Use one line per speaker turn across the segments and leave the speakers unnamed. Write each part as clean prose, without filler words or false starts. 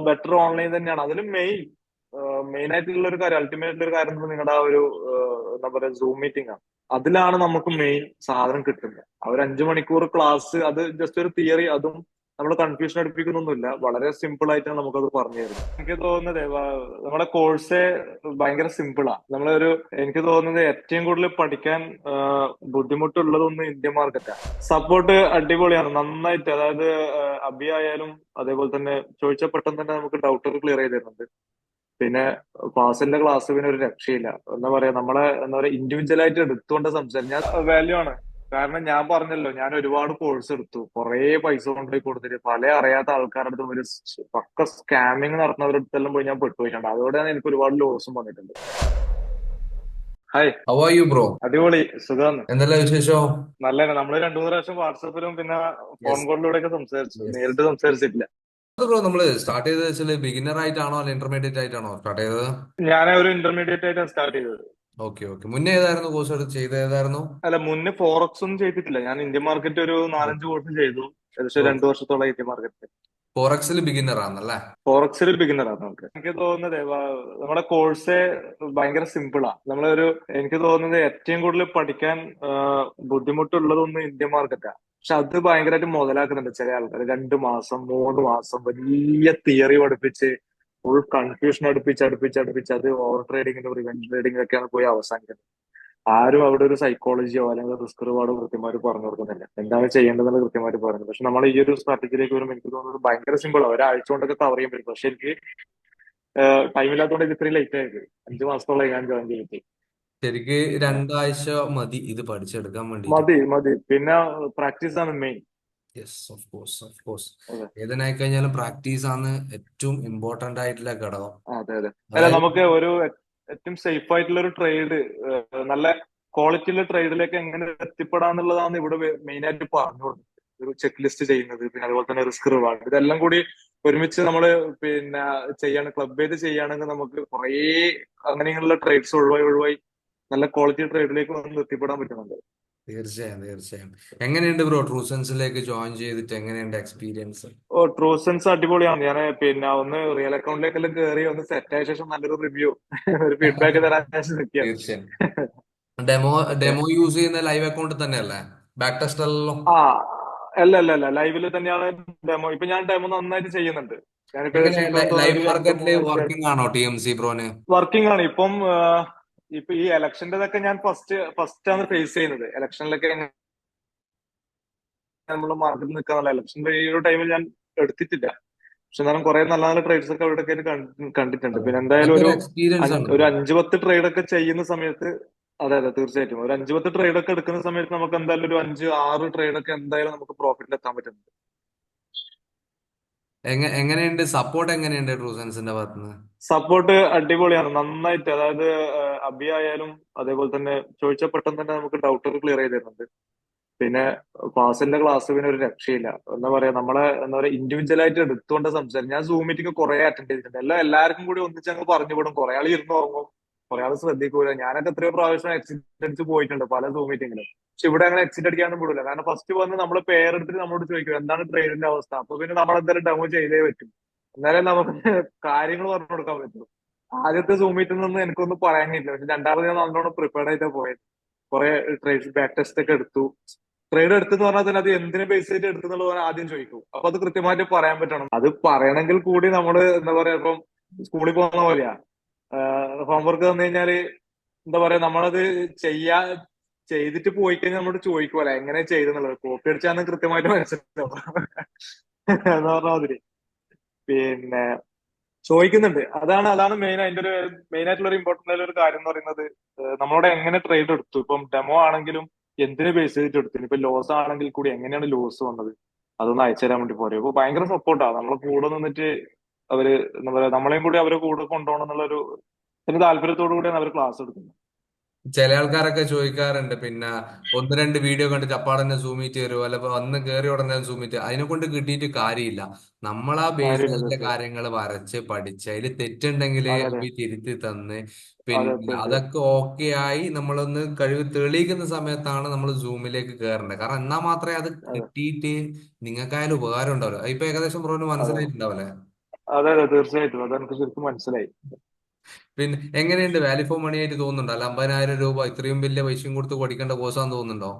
Better online തന്നെയാണ്. അതിലും main ആയിട്ടുള്ള ഒരു കാര്യം, അൾട്ടിമേറ്റ് ആയിട്ടുള്ള ഒരു കാര്യം എന്ന് നിങ്ങളുടെ ആ ഒരു എന്താ പറയുക സൂം മീറ്റിംഗ് ആണ്. അതിലാണ് നമുക്ക് മെയിൻ സാധനം കിട്ടുന്നത്. ആ ഒരു 5 മണിക്കൂർ ക്ലാസ്, അത് ജസ്റ്റ് ഒരു തിയറി, അതും നമ്മൾ കൺഫ്യൂഷൻ അടുപ്പിക്കുന്നൊന്നുമില്ല. വളരെ സിമ്പിൾ ആയിട്ടാണ് നമുക്കത് പറഞ്ഞു തരുന്നത്. എനിക്ക് തോന്നുന്നത് നമ്മുടെ കോഴ്സ് ഭയങ്കര സിമ്പിളാ. എനിക്ക് തോന്നുന്നത് ഏറ്റവും കൂടുതൽ പഠിക്കാൻ ബുദ്ധിമുട്ടുള്ളതൊന്ന് ഇന്ത്യൻ മാർക്കറ്റാണ്. സപ്പോർട്ട് അടിപൊളിയാണ്, നന്നായിട്ട്. അതായത് അബി ആയാലും അതേപോലെ തന്നെ ചോദിച്ച പെട്ടെന്ന് തന്നെ നമുക്ക് ഡൗട്ടൊക്കെ ക്ലിയർ ചെയ്ത് തരുന്നുണ്ട്. പിന്നെ ഫാസിലിന്റെ ക്ലാസ് പിന്നെ ഒരു രക്ഷയില്ല. എന്താ പറയാ, എന്താ പറയാ, ഇൻഡിവിജ്വൽ ആയിട്ട് എടുത്തുകൊണ്ട് സംസാരിക്കും. ഞാൻ വാല്യൂ ആണ്. കാരണം ഞാൻ പറഞ്ഞല്ലോ, ഞാൻ ഒരുപാട് കോഴ്സ് എടുത്തു, കുറെ പൈസ കൊണ്ടുപോയി കൊടുത്തിട്ട് പല അറിയാത്ത ആൾക്കാരുടെ അടുത്തും പക്ക സ്കാമിങ് നടത്തുന്നവരുടെ അടുത്തെല്ലാം പോയി ഞാൻ പെട്ടുപോയിട്ടുണ്ട്. അതോടെയാണ് എനിക്ക് ഒരുപാട് ലോസും വന്നിട്ടുണ്ട്. Hi.
How are you bro?
അടിപൊളി, സുഖാണ്.
എന്തെല്ലാം വിശേഷം?
നല്ലതാണ്. നമ്മള് 2-3 പ്രാവശ്യം വാട്സപ്പിലും പിന്നെ ഫോൺ
യെസ്.
കോളിലൂടെയൊക്കെ സംസാരിച്ചു,
യെസ്.
നേരിട്ട് സംസാരിച്ചിട്ടില്ല.
അത് ബ്രോ, നമ്മള് സ്റ്റാർട്ട് ചെയ്തത് വെച്ചാല് ബിഗിനർ ആയിട്ടാണോ അല്ല ഇന്റർമീഡിയറ്റ് ആയിട്ടാണോ സ്റ്റാർട്ട് ചെയ്തത്?
ഞാൻ ഒരു ഇന്റർമീഡിയറ്റ് ആയിട്ടാണ് സ്റ്റാർട്ട് ചെയ്തത്.
Okay okay. മുന്നേ ഏതായിരുന്നു കോഴ്സ് എടുത്ത് ചെയ്ത് ഏതായിരുന്നു?
അല്ല, മുന്നേ ഫോറക്സ് ഒന്നും ചെയ്തിട്ടില്ല. ഞാൻ ഇന്ത്യൻ മാർക്കറ്റ് ഒരു 4-5 കോഴ്സ് ചെയ്തു. ഏകദേശം
ഓക്കെ.
2 വർഷത്തോളം ഇന്ത്യൻ മാർക്കറ്റ്.
ഫോറക്സിൽ ബിഗിനർ ആണല്ലേ?
ഫോറക്സിൽ ബിഗിനർ ആണ് നമുക്ക്. എനിക്ക് തോന്നുന്നത് നമ്മുടെ കോഴ്സ് ഭയങ്കര സിമ്പിളാ. എനിക്ക് തോന്നുന്നത് ഏറ്റവും കൂടുതൽ പഠിക്കാൻ ബുദ്ധിമുട്ടുള്ളതൊന്ന് ഇന്ത്യൻ മാർക്കറ്റാ. പക്ഷെ അത് ഭയങ്കരമായിട്ട് മുതലാക്കുന്നുണ്ട് ചില ആൾക്കാർ. 2 മാസം 3 മാസം വലിയ തിയറി പഠിപ്പിച്ച് ഫുൾ കൺഫ്യൂഷൻ അടുപ്പിച്ച് അത് ഓവർ ട്രേഡിങ്ങിനും റിവെഞ്ച് ട്രേഡിങ്ങിനും ഒക്കെയാണ് പോയി അവസാനിക്കുന്നത്. ആരും അവിടെ ഒരു സൈക്കോളജിയോ അല്ലെങ്കിൽ റിസ്ക് റിവാർഡോ കൃത്യമായിട്ട് പറഞ്ഞു കൊടുക്കുന്നില്ല. എന്താണ് ചെയ്യേണ്ടതെന്ന് കൃത്യമായിട്ട് പറയുന്നത്. പക്ഷെ നമ്മൾ ഈ ഒരു സ്ട്രാറ്റജിയിലേക്ക് വരുമ്പോൾ എനിക്ക് തോന്നുന്നത് ഭയങ്കര സിമ്പിളാണ്, ഒരാഴ്ച കൊണ്ടൊക്കെ കവർ ചെയ്യാൻ പറ്റും. പക്ഷെ എനിക്ക് ടൈമില്ലാത്തതുകൊണ്ട് ഇത് ഇത്രയും ലേറ്റ് ആയത്. 5 മാസത്തോളം ഞാൻ ജോയിൻ ചെയ്തിട്ട്.
ശരിക്ക് രണ്ടാഴ്ച മതി ഇത് പഠിച്ചെടുക്കാൻ വേണ്ടിയിട്ട്.
മതി മതി. പിന്നെ പ്രാക്ടീസ് ആണ് main.
Yes, of course of course.
അതെ
ഏതിനായി കഴിഞ്ഞാലും പ്രാക്ടീസ് ആണ് ഏറ്റവും ഇമ്പോർട്ടന്റ് ആയിട്ടുള്ള ഘടകം.
അതെ അതെ. അല്ല,
അതായത്
നമുക്ക് ഏറ്റവും സേഫ് ആയിട്ടുള്ള ഒരു ട്രേഡ്, നല്ല ക്വാളിറ്റി ഉള്ള ട്രേഡിലേക്ക് എങ്ങനെ എത്തിപ്പെടാന്നുള്ളതാണ് ഇവിടെ മെയിൻ ആയിട്ട് പറഞ്ഞു കൊടുക്കുന്നത്. ഒരു ചെക്ക് ലിസ്റ്റ് ചെയ്യുന്നത്, പിന്നെ അതുപോലെ തന്നെ റിസ്ക് റിവാർഡ്, ഇതെല്ലാം കൂടി ഒരുമിച്ച് നമ്മള് പിന്നെ ക്ലബ് ചെയ്ത് ചെയ്യുകയാണെങ്കിൽ നമുക്ക് കുറേ അങ്ങനെയുള്ള ട്രേഡ്സ് ഒഴിവായി നല്ല ക്വാളിറ്റി ട്രേഡിലേക്ക് നമുക്ക് എത്തിപ്പെടാൻ പറ്റുന്നുണ്ട്.
തീർച്ചയായും തീർച്ചയായും. എങ്ങനെയുണ്ട് ബ്രോ ട്രൂസൻസിലേക്ക് ജോയിൻ ചെയ്തിട്ട് എങ്ങനെയുണ്ട് എക്സ്പീരിയൻസ്?
ഓ, ട്രൂസൻസ് അടിപൊളിയാണ്. ഞാൻ പിന്നെ ഒന്ന് റിയൽ അക്കൗണ്ടിലേക്കെല്ലാം കയറി ഒന്ന് സെറ്റ് ആയ ശേഷം നല്ലൊരു റിവ്യൂ ഒരു ഫീഡ്ബാക്ക് തരാൻ നിൽക്കുകയാണ്.
തീർച്ചയായും. ഡെമോ ഡെമോ യൂസ് ചെയ്യുന്ന ലൈവ് അക്കൗണ്ട് തന്നെയല്ലേ? ബാക്ക് ടെസ്റ്റ് അല്ലല്ലോ?
ആ, അല്ല അല്ല അല്ല, ലൈവിൽ തന്നെയാണ് ഡെമോ. ഇപ്പൊ ഞാൻ ഡെമോ നന്നായിട്ട് ചെയ്യുന്നുണ്ട്. ഞാനിപ്പോ
എങ്ങനെ
ഏകദേശം എനിക്ക് തോന്നുന്നു
ലൈവ്
ഒരു രണ്ട്
മാർക്കറ്റില്
മൂന്നാഴ്ച
വർക്കിംഗ് ആണോ ടി എം സി ബ്രോന്?
വർക്കിംഗ് ആണ്. ഇപ്പൊ ഈ ഇലക്ഷൻ്റെതൊക്കെ ഞാൻ ഫസ്റ്റ് ആണ് ഫേസ് ചെയ്യുന്നത്. ഇലക്ഷനിലൊക്കെ നമ്മൾ മാർക്കറ്റിൽ നിൽക്കാന്നുള്ള, ഇലക്ഷന്റെ ഈ ഒരു ടൈമിൽ ഞാൻ എടുത്തിട്ടില്ല. പക്ഷെ എന്നാലും കുറെ നല്ല നല്ല ട്രേഡ്സ് ഒക്കെ അവിടെ കണ്ടിട്ടുണ്ട്.
അതെ,
പിന്നെ എന്തായാലും
അതൊക്കെ ഒരു എക്സ്പീരിയൻസ് ആണ്
ഒരു
ബ്രോ.
5-10 ട്രേഡ് ഒക്കെ ചെയ്യുന്ന സമയത്ത്, അതെ അതെ തീർച്ചയായിട്ടും, ഒരു 5-10 ട്രേഡ് ഒക്കെ എടുക്കുന്ന സമയത്ത് നമുക്ക് എന്തായാലും ഒരു 5-6 ട്രേഡ് ഒക്കെ എന്തായാലും നമുക്ക് പ്രോഫിറ്റിൽ എത്താൻ പറ്റുന്നുണ്ട്.
എങ്ങനെയുണ്ട് സപ്പോർട്ട്, എങ്ങനെയുണ്ട് ട്രൂസൻസിന്റെ ഭാഗത്തുനിന്ന്?
സപ്പോർട്ട് അടിപൊളിയാണ്, നന്നായിട്ട്. അതായത് അബി ആയാലും അതേപോലെ തന്നെ ചോദിച്ച പെട്ടെന്ന് തന്നെ നമുക്ക് ഡൗട്ടൊക്കെ ക്ലിയർ ചെയ്ത് തരുന്നുണ്ട്. പിന്നെ ഫാസിലിന്റെ ക്ലാസ് പിന്നെ ഒരു രക്ഷയില്ല. എന്താ പറയാ, എന്താ പറയാ, ഇൻഡിവിജ്വൽ ആയിട്ട് എടുത്തുകൊണ്ട് സംസാരിക്കും. ഞാൻ സൂം മീറ്റിംഗ് കുറെ അറ്റൻഡ് ചെയ്തിട്ടുണ്ട്. എല്ലാവർക്കും കൂടി ഒന്നിച്ച് അങ്ങ് പറഞ്ഞു വിടും. കുറെ ആൾ ഇരുന്ന് ഉറങ്ങും, കുറെ ആൾ ശ്രദ്ധിക്കൂല. ഞാനൊക്കെ എത്രയോ പ്രാവശ്യം എക്സിറ്റ് അടിച്ച് പോയിട്ടുണ്ട് പല സൂം മീറ്റിങ്ങിലും. പക്ഷെ ഇവിടെ അങ്ങനെ എക്സിറ്റ് അടിക്കാനൊന്നും വിടില്ല. കാരണം ഫസ്റ്റ് വന്ന് നമ്മള് പേരെടുത്തിട്ട് നമ്മളോട് ചോദിക്കും എന്താണ് ട്രേഡിന്റെ അവസ്ഥ. അപ്പൊ പിന്നെ നമ്മൾ എന്തായാലും ഡെമോ ചെയ്തേ പറ്റും. എന്നാലേ നമുക്ക് കാര്യങ്ങൾ പറഞ്ഞു കൊടുക്കാൻ പറ്റും. ആദ്യത്തെ സൂം മീറ്റിൽ നിന്ന് എനിക്കൊന്നും പറയാൻ കഴിയില്ല. പക്ഷെ രണ്ടാമത് ഞാൻ നല്ലോണം പ്രിപ്പയർഡ് ആയിട്ടാണ് പോയത്. കുറെ ട്രേഡ് ബാക്ക് ടെസ്റ്റ് ഒക്കെ എടുത്തു. ട്രേഡ് എടുത്തെന്ന് പറഞ്ഞാൽ തന്നെ അത് എന്തിനെ ബേസ് ചെയ്ത് എടുത്തെന്നുള്ളത് അവൻ ആദ്യം ചോദിക്കും. അപ്പൊ അത് കൃത്യമായിട്ട് പറയാൻ പറ്റണം. അത് പറയണമെങ്കിൽ കൂടി നമ്മള് എന്താ പറയാ, ഇപ്പം സ്കൂളിൽ പോകുന്ന പോലെയാ. ഹോംവർക്ക് തന്നു കഴിഞ്ഞാല് എന്താ പറയാ, നമ്മളത് ചെയ്യാ ചെയ്തിട്ട് പോയി കഴിഞ്ഞാൽ നമ്മളോട് ചോദിക്കുമല്ലോ എങ്ങനെ ചെയ്തെന്നുള്ളത്. കോപ്പി അടിച്ചാന്ന് കൃത്യമായിട്ട് മനസ്സിലാവും എന്ന് പറഞ്ഞ മാതിരി. പിന്നെ ചോദിക്കുന്നുണ്ട്. അതാണ് മെയിൻ ആയിട്ടുള്ള ഒരു ഇമ്പോർട്ടന്റ് ആയിട്ടുള്ള ഒരു കാര്യം എന്ന് പറയുന്നത്. നമ്മളോട് എങ്ങനെ ട്രേഡ് എടുത്തു, ഇപ്പം ഡെമോ ആണെങ്കിലും എന്തിനു ബേസ് ചെയ്തിട്ട് എടുത്തു, ഇപ്പൊ ലോസ് ആണെങ്കിൽ കൂടി എങ്ങനെയാണ് ലോസ് വന്നത്, അതൊന്ന് അയച്ചു തരാൻ വേണ്ടി പോരെ. അപ്പൊ ഭയങ്കര സപ്പോർട്ടാണ്. നമ്മളെ കൂടെ നിന്നിട്ട് അവര് എന്താ പറയാ, നമ്മളെയും കൂടി അവരെ കൂടെ കൊണ്ടുപോകണം എന്നുള്ളൊരു താല്പര്യത്തോടു കൂടിയാണ് അവർ ക്ലാസ് എടുക്കുന്നത്.
ചില ആൾക്കാരൊക്കെ ചോദിക്കാറുണ്ട്, പിന്നെ ഒന്ന് രണ്ട് വീഡിയോ കണ്ടിട്ട് അപ്പാടന്നെ സൂം മീറ്റ് തരുമോ, അല്ല വന്ന് കയറി ഉടനെ സൂം മീറ്റ്. അതിനെ കൊണ്ട് കിട്ടിയിട്ട് കാര്യമില്ല. നമ്മളാ
കാര്യമില്ല,
ബേസിലെ
തീർച്ചയായും.
കാര്യങ്ങൾ വരച്ച് പഠിച്ച് അതിൽ തെറ്റുണ്ടെങ്കിൽ
അതെ അതെ
അഭി തിരുത്തി തന്ന്
അതെ,
പിന്നെ
തീർച്ചയായും.
അതൊക്കെ ഓക്കെ ആയി നമ്മളൊന്ന് കഴിവ് തെളിയിക്കുന്ന സമയത്താണ് നമ്മൾ സൂമിലേക്ക് കയറേണ്ടത്. കാരണം എന്നാൽ മാത്രമേ അത്
അതെ
കിട്ടിയിട്ട് നിങ്ങൾക്കായാലും ഉപകാരം ഉണ്ടാവില്ല. ഇപ്പൊ ഏകദേശം ബ്രോന്
അതെ
മനസ്സിലായിട്ടുണ്ടാവല്ലേ?
അതെ അതെ തീർച്ചയായിട്ടും അതെനിക്ക് ശരിക്കും മനസ്സിലായി.
പിന്നെ എങ്ങനെയുണ്ട്, വാല്യൂ ഫോർ മണി ആയിട്ട് തോന്നുന്നുണ്ടോ? അല്ല 50,000 രൂപ ഇത്രയും വലിയ പൈസയും കൊടുത്ത് പഠിക്കേണ്ട കോഴ്സാന്ന് തോന്നുന്നുണ്ടോ?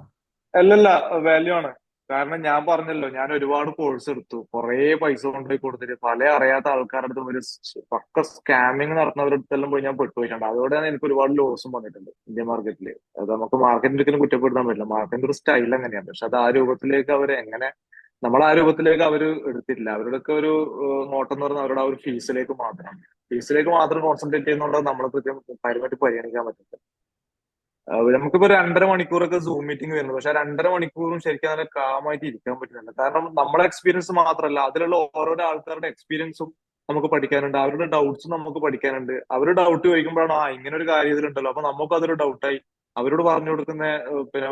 അല്ലല്ല, വാല്യൂ ആണ്. കാരണം ഞാൻ പറഞ്ഞല്ലോ, ഞാൻ ഒരുപാട് കോഴ്സ് എടുത്തു, കുറേ പൈസ കൊണ്ടുപോയി കൊടുത്തിട്ട് പല അറിയാത്ത ആൾക്കാരുടെ അടുത്തും പക്ക സ്കാമിങ് നടത്തുന്നവരുടെ അടുത്തെല്ലാം പോയി ഞാൻ പെട്ടുപോയിട്ടുണ്ട്. അതോടെയാണ് എനിക്ക് ഒരുപാട് ലോസും വന്നിട്ടുണ്ട് ഇന്ത്യൻ മാർക്കറ്റിൽ. അത് നമുക്ക് മാർക്കറ്റിൽ ഒരിക്കലും കുറ്റപ്പെടുത്താൻ പറ്റില്ല, മാർക്കറ്റിന്റെ ഒരു സ്റ്റൈൽ അങ്ങനെയാണ്. പക്ഷെ അത് ആ രൂപത്തിലേക്ക് അവർ എങ്ങനെ, നമ്മൾ ആ രൂപത്തിലേക്ക് അവർ എടുത്തിട്ടില്ല. അവരുടെയൊക്കെ ഒരു നോട്ടം എന്ന് പറഞ്ഞാൽ അവരുടെ ആ ഒരു ഫീസിലേക്ക് മാത്രം, ഫീസിലേക്ക് മാത്രം കോൺസെൻട്രേറ്റ് ചെയ്യുന്നതുകൊണ്ട് നമ്മളെ കൃത്യം കാര്യമായിട്ട് പരിഗണിക്കാൻ പറ്റില്ല. നമുക്കിപ്പോ ഒരു 2.5 മണിക്കൂറൊക്കെ സൂം മീറ്റിംഗ് വരുന്നത്, പക്ഷെ ആ 2.5 മണിക്കൂറും ശരിക്കും നല്ല കാമായിട്ട് ഇരിക്കാൻ പറ്റുന്നില്ല. കാരണം നമ്മളെ എക്സ്പീരിയൻസ് മാത്രമല്ല, അതിലുള്ള ഓരോരോ ആൾക്കാരുടെ എക്സ്പീരിയൻസും നമുക്ക് പഠിക്കാനുണ്ട്, അവരുടെ ഡൗട്ട്സും നമുക്ക് പഠിക്കാനുണ്ട്. അവർ ഡൗട്ട് ചോദിക്കുമ്പോഴാണ് ആ ഇങ്ങനെ ഒരു കാര്യം ഇതിലുണ്ടല്ലോ, അപ്പൊ നമുക്ക് അതൊരു ഡൗട്ടായി അവരോട് പറഞ്ഞു കൊടുക്കുന്ന പിന്നെ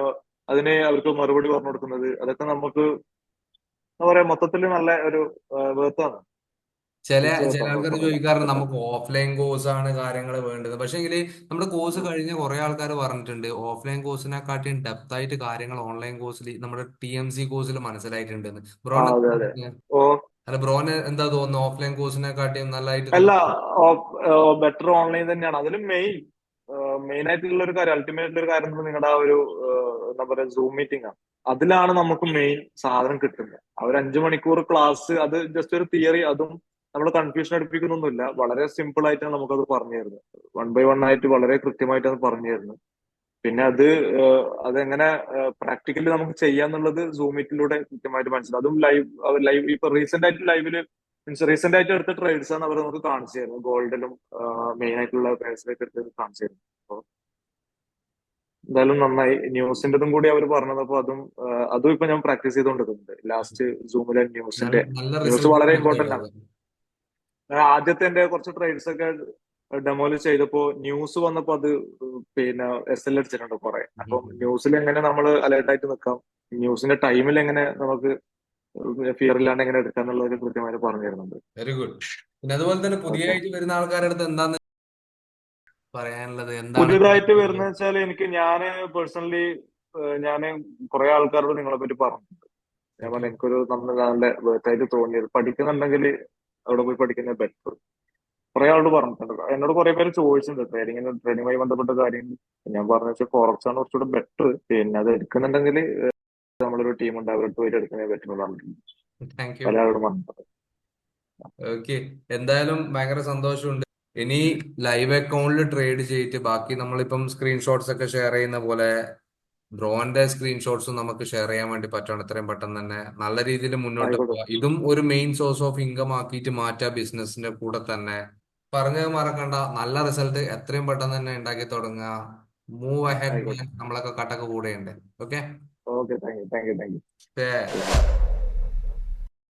അതിന് അവർക്ക് മറുപടി പറഞ്ഞു കൊടുക്കുന്നത്, അതൊക്കെ നമുക്ക് എന്താ പറയാ മൊത്തത്തിൽ നല്ല ഒരു വേർത്താണ്.
ചില
തിരിച്ചു
ചില
കേട്ടോ
ആൾക്കാർ
കുഴപ്പമൊന്നുമില്ല.
ചോദിക്കാറുണ്ട് നമുക്ക് ഓഫ്ലൈൻ കോഴ്സ് ആണ് കാര്യങ്ങൾ വേണ്ടത്. പക്ഷേങ്കിൽ നമ്മുടെ കോഴ്സ് കഴിഞ്ഞ കുറെ ആൾക്കാർ പറഞ്ഞിട്ടുണ്ട് ഓഫ്ലൈൻ കോഴ്സിനെക്കാട്ടിയും ഡെപ്ത് ആയിട്ട് കാര്യങ്ങൾ ഓൺലൈൻ കോഴ്സിൽ, നമ്മുടെ TMC കോഴ്സിൽ മനസ്സിലായിട്ടുണ്ടെന്ന്.
ആ
ബ്രോന്
അതെ അതെ. ഓ
അല്ല, ബ്രോന് എന്താ തോന്നുന്നു, ഓഫ്ലൈൻ കോഴ്സിനെക്കാട്ടിയും നല്ലതായിട്ട്
അല്ല,
തോന്നുന്നു?
ബെറ്റർ ഓൺലൈൻ തന്നെയാണ്. അതിലും മെയിൻ ആയിട്ടുള്ള ഒരു കാര്യം, അൾട്ടിമേറ്റ് ആയിട്ടുള്ള ഒരു കാര്യം എന്ന് നിങ്ങളുടെ ആ ഒരു എന്താ പറയാ സൂം മീറ്റിംഗ് ആണ്. അതിലാണ് നമുക്ക് മെയിൻ സാധനം കിട്ടുന്നത്. ആ ഒരു 5 മണിക്കൂർ ക്ലാസ് അത് ജസ്റ്റ് ഒരു തിയറി, അതും നമ്മൾ കൺഫ്യൂഷൻ അടുപ്പിക്കുന്നൊന്നുമില്ല. വളരെ സിമ്പിൾ ആയിട്ടാണ് നമുക്കത് പറഞ്ഞു തരുന്നത്. വൺ ബൈ വൺ ആയിട്ട് വളരെ കൃത്യമായിട്ടാണ് പറഞ്ഞു തരുന്നത്. പിന്നെ അതെങ്ങനെ പ്രാക്ടിക്കലി നമുക്ക് ചെയ്യാന്നുള്ളത് സൂം മീറ്റിലൂടെ കൃത്യമായിട്ട് മനസ്സിലാവും. അതും ലൈവ് ഇപ്പൊ റീസെന്റ് ആയിട്ട് ലൈവില് മീൻസ് റീസെന്റ് ആയിട്ട് എടുത്ത ട്രേഡ്സ് ആണ് അവർ നമുക്ക് കാണിച്ചു തരുന്നത്. ഗോൾഡിലും മെയിൻ ആയിട്ടുള്ള പേഴ്സിലൊക്കെ എടുത്ത് കാണിച്ചു തരുന്നത്. അപ്പൊ എന്തായാലും നന്നായി. ന്യൂസിന്റെതും കൂടി അവർ പറഞ്ഞപ്പോ അതും ഇപ്പൊ ഞാൻ പ്രാക്ടീസ് ചെയ്തുകൊണ്ടിരിക്കുന്നുണ്ട്. ലാസ്റ്റ് സൂമിലെ
നല്ല
ന്യൂസ്
റിസൾട്ട്
വളരെ ഇമ്പോർട്ടന്റ് ആണ്.
കിട്ടുമല്ലോ.
ആദ്യത്തെ എന്റെ കുറച്ച് ട്രേഡ്സ് ഒക്കെ ഡെമോയിൽ ചെയ്തപ്പോ ന്യൂസ് വന്നപ്പോ അത് പിന്നെ SL അടിച്ചിട്ടുണ്ട് കുറെ. അപ്പം ന്യൂസിൽ എങ്ങനെ നമ്മൾ അലേർട്ട് ആയിട്ട് നിൽക്കാം, ന്യൂസിന്റെ ടൈമിൽ എങ്ങനെ നമുക്ക് ഫിയർ ഇല്ലാണ്ട് എങ്ങനെ എടുക്കാന്നുള്ളത് കൃത്യമായിട്ട് പറഞ്ഞു തരുന്നുണ്ട്.
Very good. പിന്നെ അതുപോലെ തന്നെ
ഓക്കെ.
പുതിയതായിട്ട് വരുന്ന ആൾക്കാരുടെ അടുത്ത് എന്താണ് പറയാനുള്ളത്, എന്താണ്
പുതിയതായിട്ട് വരുന്ന
ചെയ്യാനുള്ളത്?
വെച്ചാൽ ഞാന് പേഴ്സണലി ഞാന് കുറെ ആൾക്കാരോട് നിങ്ങളെ പറ്റി പറഞ്ഞു. ഞാൻ
ഓക്കെ.
പറഞ്ഞു എനിക്കൊരു നല്ല വേർത്തായിട്ട് തോന്നിയത്, പഠിക്കുന്നുണ്ടെങ്കിൽ അവിടെ പോയി പഠിക്കുന്നത് ബെറ്റർ. കുറെ ആളോട് പറഞ്ഞിട്ടുണ്ട്, എന്നോട് കുറെ പേര് ചോദിച്ചിട്ടുണ്ട് ട്രെയിനിങ്ങുമായി ബന്ധപ്പെട്ട കാര്യങ്ങൾ. ഞാൻ പറഞ്ഞു വെച്ചാൽ ഫോറക്സ് ആണ് കുറച്ചുകൂടെ ബെറ്റർ. പിന്നെ അത് എടുക്കുന്നുണ്ടെങ്കിൽ നമ്മളൊരു ടീമുണ്ട്, അവരോട് പോയിട്ട് എടുക്കുന്നേ പറ്റുമെന്ന് പറഞ്ഞിട്ടുണ്ട്
താങ്ക് യു.
പല ആളോടും പറഞ്ഞിട്ടുണ്ട്.
ഓക്കെ. എന്തായാലും ഭയങ്കര സന്തോഷമുണ്ട്. ഇനി ലൈവ് അക്കൗണ്ടിൽ ട്രേഡ് ചെയ്തിട്ട് ബാക്കി നമ്മളിപ്പം സ്ക്രീൻഷോട്ട്സ് ഒക്കെ ഷെയർ ചെയ്യുന്ന പോലെ ബ്രോന്റെ സ്ക്രീൻഷോട്ട്സും നമുക്ക് ഷെയർ ചെയ്യാൻ വേണ്ടി പറ്റണം എത്രയും പെട്ടെന്ന് തന്നെ. നല്ല രീതിയിൽ മുന്നോട്ട്
ആയിക്കോട്ടെ.
പോവാം. ഇതും ഒരു മെയിൻ സോഴ്സ് ഓഫ് ഇൻകം ആക്കിയിട്ട് മാറ്റാ ബിസിനസിന്റെ കൂടെ തന്നെ. പറഞ്ഞത് മറക്കണ്ട, നല്ല റിസൾട്ട് എത്രയും പെട്ടെന്ന് തന്നെ ഉണ്ടാക്കി തുടങ്ങുക. മൂവ് അഹെഡ്,
ആയിക്കോട്ടെ.
നമ്മളൊക്കെ കട്ടക്ക് കൂടെയുണ്ട്. ഓക്കെ.
Okay, thank you.